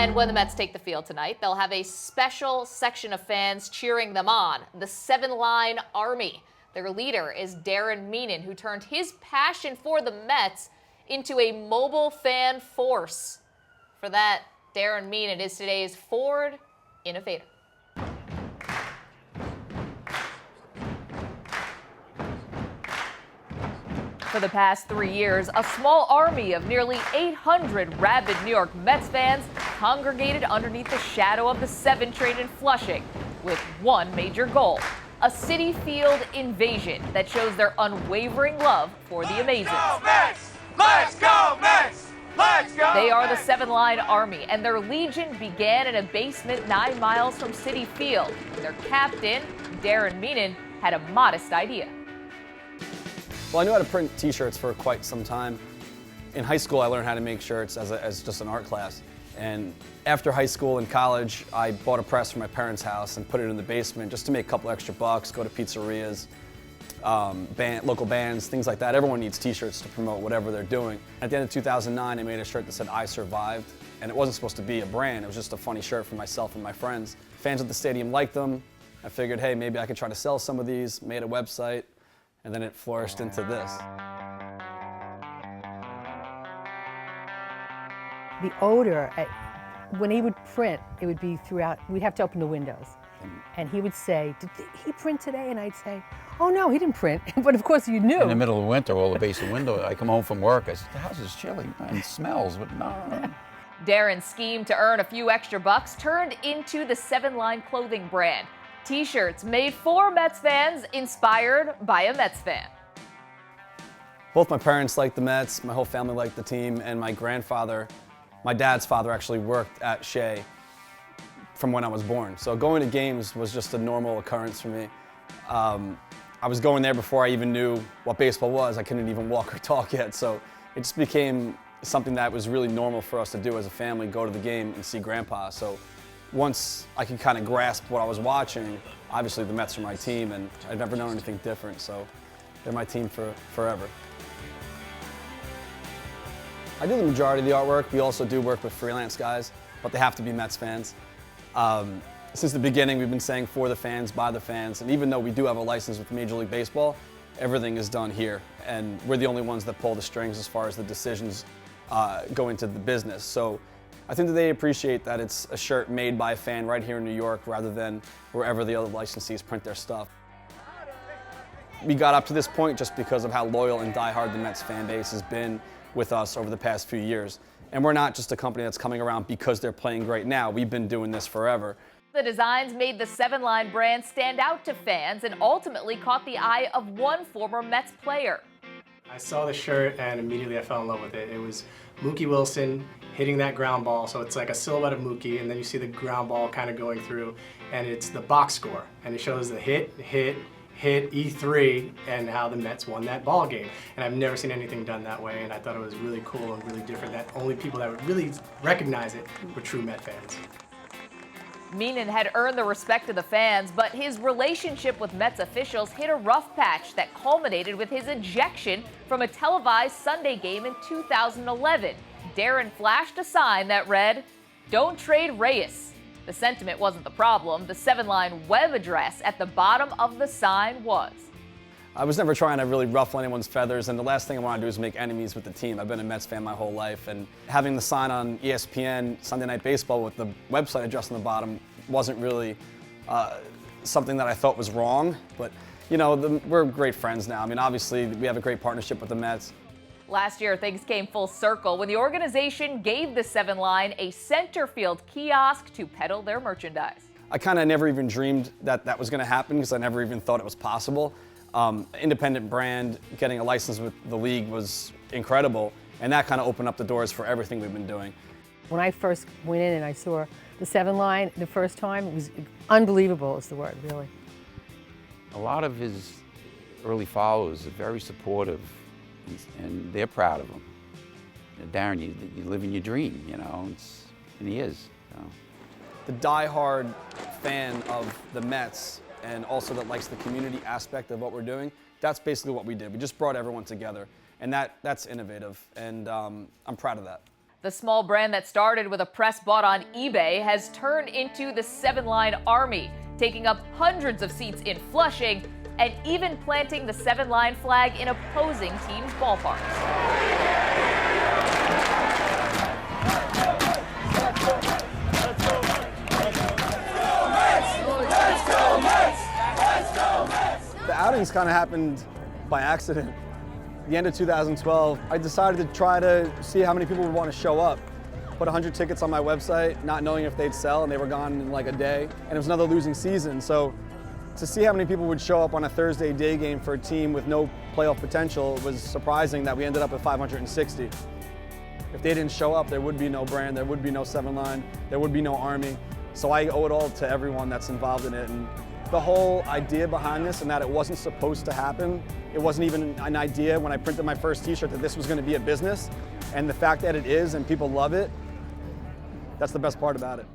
And when the Mets take the field tonight, they'll have a special section of fans cheering them on, the Seven-Line Army. Their leader is Darren Meenan, who turned his passion for the Mets into a mobile fan force. For that, Darren Meenan is today's Ford Innovator. For the past 3 years, a small army of nearly 800 rabid New York Mets fans congregated underneath the shadow of the 7 train in Flushing with one major goal: a Citi Field invasion that shows their unwavering love for the amazing. Let's go Mets! Let's go Mets! Let's go! They are the Seven-Line Army, and their legion began in a basement 9 miles from Citi Field. Their captain, Darren Meenan, had a modest idea. Well, I knew how to print t-shirts for quite some time. In high school, I learned how to make shirts as just an art class. And after high school and college, I bought a press from my parents' house and put it in the basement just to make a couple extra bucks, go to pizzerias, local bands, things like that. Everyone needs t-shirts to promote whatever they're doing. At the end of 2009, I made a shirt that said, "I survived." And it wasn't supposed to be a brand, it was just a funny shirt for myself and my friends. Fans at the stadium liked them. I figured, hey, maybe I could try to sell some of these, made a website. And then it flourished into this. The odor, when he would print, it would be throughout, we'd have to open the windows. And he would say, "Did he print today?" And I'd say, "Oh no, he didn't print." But of course you knew. In the middle of winter, all the basement window, I come home from work, I said, "The house is chilly and smells," but no. Darren's scheme to earn a few extra bucks turned into the Seven-Line clothing brand. T-shirts made for Mets fans, inspired by a Mets fan. Both my parents liked the Mets, my whole family liked the team, and my grandfather, my dad's father, actually worked at Shea from when I was born. So going to games was just a normal occurrence for me. I was going there before I even knew what baseball was. I couldn't even walk or talk yet, so it just became something that was really normal for us to do as a family, go to the game and see Grandpa. So once I could kind of grasp what I was watching, obviously the Mets are my team, and I've never known anything different, so they're my team for forever. I do the majority of the artwork. We also do work with freelance guys, but they have to be Mets fans. Since the beginning, we've been saying for the fans, by the fans, and even though we do have a license with Major League Baseball, everything is done here, and we're the only ones that pull the strings as far as the decisions go into the business. So I think that they appreciate that it's a shirt made by a fan right here in New York rather than wherever the other licensees print their stuff. We got up to this point just because of how loyal and diehard the Mets fan base has been with us over the past few years. And we're not just a company that's coming around because they're playing great now. We've been doing this forever. The designs made the Seven-Line brand stand out to fans and ultimately caught the eye of one former Mets player. I saw the shirt and immediately I fell in love with it. It was Mookie Wilson hitting that ground ball, so it's like a silhouette of Mookie, and then you see the ground ball kind of going through, and it's the box score, and it shows the hit, E3, and how the Mets won that ball game. And I've never seen anything done that way, and I thought it was really cool and really different, that only people that would really recognize it were true Met fans. Meenan had earned the respect of the fans, but his relationship with Mets officials hit a rough patch that culminated with his ejection from a televised Sunday game in 2011. Darren flashed a sign that read, "Don't trade Reyes." The sentiment wasn't the problem. The Seven-Line web address at the bottom of the sign was. I was never trying to really ruffle anyone's feathers, and the last thing I want to do is make enemies with the team. I've been a Mets fan my whole life, and having the sign on ESPN Sunday Night Baseball with the website address on the bottom wasn't really something that I thought was wrong. But, you know, we're great friends now. I mean, obviously, we have a great partnership with the Mets. Last year, things came full circle when the organization gave the Seven-Line a center field kiosk to peddle their merchandise. I kind of never even dreamed that that was going to happen because I never even thought it was possible. Independent brand, getting a license with the league was incredible, and that kind of opened up the doors for everything we've been doing. When I first went in and I saw the Seven-Line the first time, it was unbelievable is the word, really. A lot of his early followers are very supportive, and they're proud of him. Darren, you live in your dream, you know, and he is. So. The diehard fan of the Mets, and also that likes the community aspect of what we're doing, that's basically what we did. We just brought everyone together, and that's innovative, and I'm proud of that. The small brand that started with a press bought on eBay has turned into the 7-Line Army, taking up hundreds of seats in Flushing and even planting the 7-Line flag in opposing teams' ballparks. The outings kind of happened by accident. The end of 2012, I decided to try to see how many people would want to show up. Put 100 tickets on my website, not knowing if they'd sell, and they were gone in like a day. And it was another losing season. So to see how many people would show up on a Thursday day game for a team with no playoff potential was surprising that we ended up at 560. If they didn't show up, there would be no brand, there would be no 7-Line, there would be no Army. So I owe it all to everyone that's involved in it. And the whole idea behind this, and that it wasn't supposed to happen, it wasn't even an idea when I printed my first t-shirt that this was going to be a business. And the fact that it is and people love it, that's the best part about it.